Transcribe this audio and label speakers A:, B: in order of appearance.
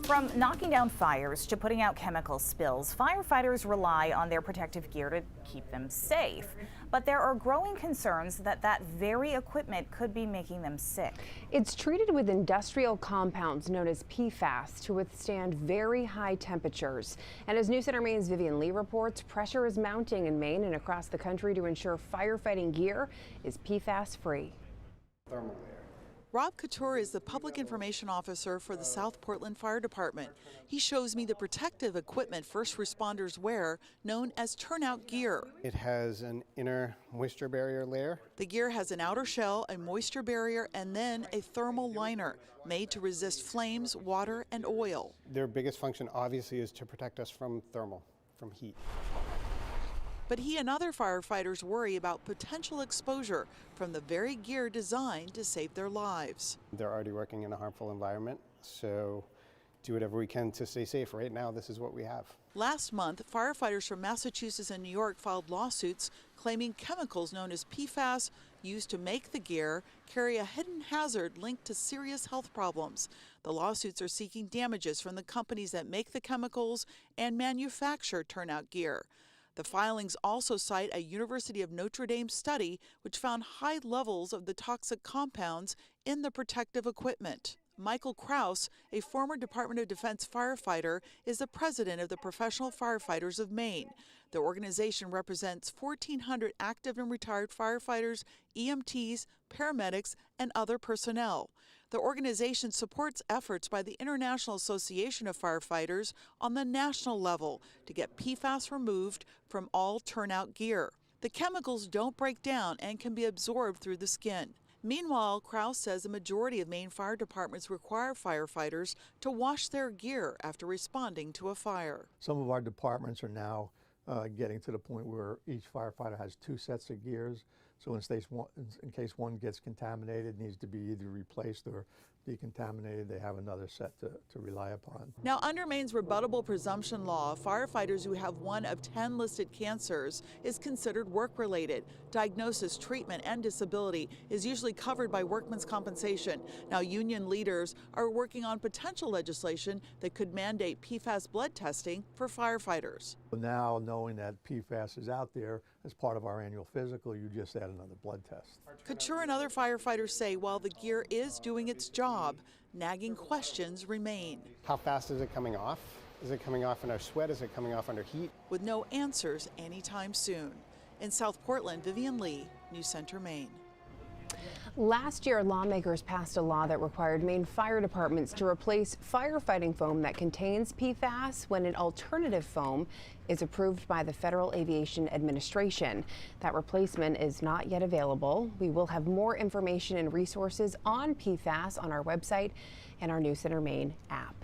A: From knocking down fires to putting out chemical spills, firefighters rely on their protective gear to keep them safe. But there are growing concerns that that very equipment could be making them sick.
B: It's treated with industrial compounds known as PFAS to withstand very high temperatures. And as News Center Maine's Vivian Lee reports, pressure is mounting in Maine and across the country to ensure firefighting gear is PFAS free.
C: Rob Couture is the Public Information Officer for the South Portland Fire Department. He shows me the protective equipment first responders wear, known as turnout gear.
D: It has an inner moisture barrier layer.
C: The gear has an outer shell, a moisture barrier, and then a thermal liner made to resist flames, water, and oil.
D: Their biggest function, obviously, is to protect us from from heat.
C: But he and other firefighters worry about potential exposure from the very gear designed to save their lives.
D: They're already working in a harmful environment, so do whatever we can to stay safe. Right now, this is what we have.
C: Last month, firefighters from Massachusetts and New York filed lawsuits claiming chemicals known as PFAS used to make the gear carry a hidden hazard linked to serious health problems. The lawsuits are seeking damages from the companies that make the chemicals and manufacture turnout gear. The filings also cite a University of Notre Dame study which found high levels of the toxic compounds in the protective equipment. Michael Kraus, a former Department of Defense firefighter, is the president of the Professional Firefighters of Maine. The organization represents 1,400 active and retired firefighters, EMTs, paramedics, and other personnel. The organization supports efforts by the International Association of Firefighters on the national level to get PFAS removed from all turnout gear. The chemicals don't break down and can be absorbed through the skin. Meanwhile, Kraus says a majority of Maine fire departments require firefighters to wash their gear after responding to a fire.
E: Some of our departments are now getting to the point where each firefighter has 2 sets of gears. So in case one gets contaminated, needs to be either replaced or decontaminated, they have another set to rely upon.
C: Now, under Maine's rebuttable presumption law, firefighters who have one of 10 listed cancers is considered work-related. Diagnosis, treatment, and disability is usually covered by workman's compensation. Now, union leaders are working on potential legislation that could mandate PFAS blood testing for firefighters.
E: Now, knowing that PFAS is out there as part of our annual physical, you just add another blood test.
C: Couture and other firefighters say while the gear is doing its job, nagging questions remain.
D: How fast is it coming off? Is it coming off in our sweat? Is it coming off under heat?
C: With no answers anytime soon. In South Portland, Vivian Lee, News Center, Maine.
B: Last year, lawmakers passed a law that required Maine fire departments to replace firefighting foam that contains PFAS when an alternative foam is approved by the Federal Aviation Administration. That replacement is not yet available. We will have more information and resources on PFAS on our website and our News Center Maine app.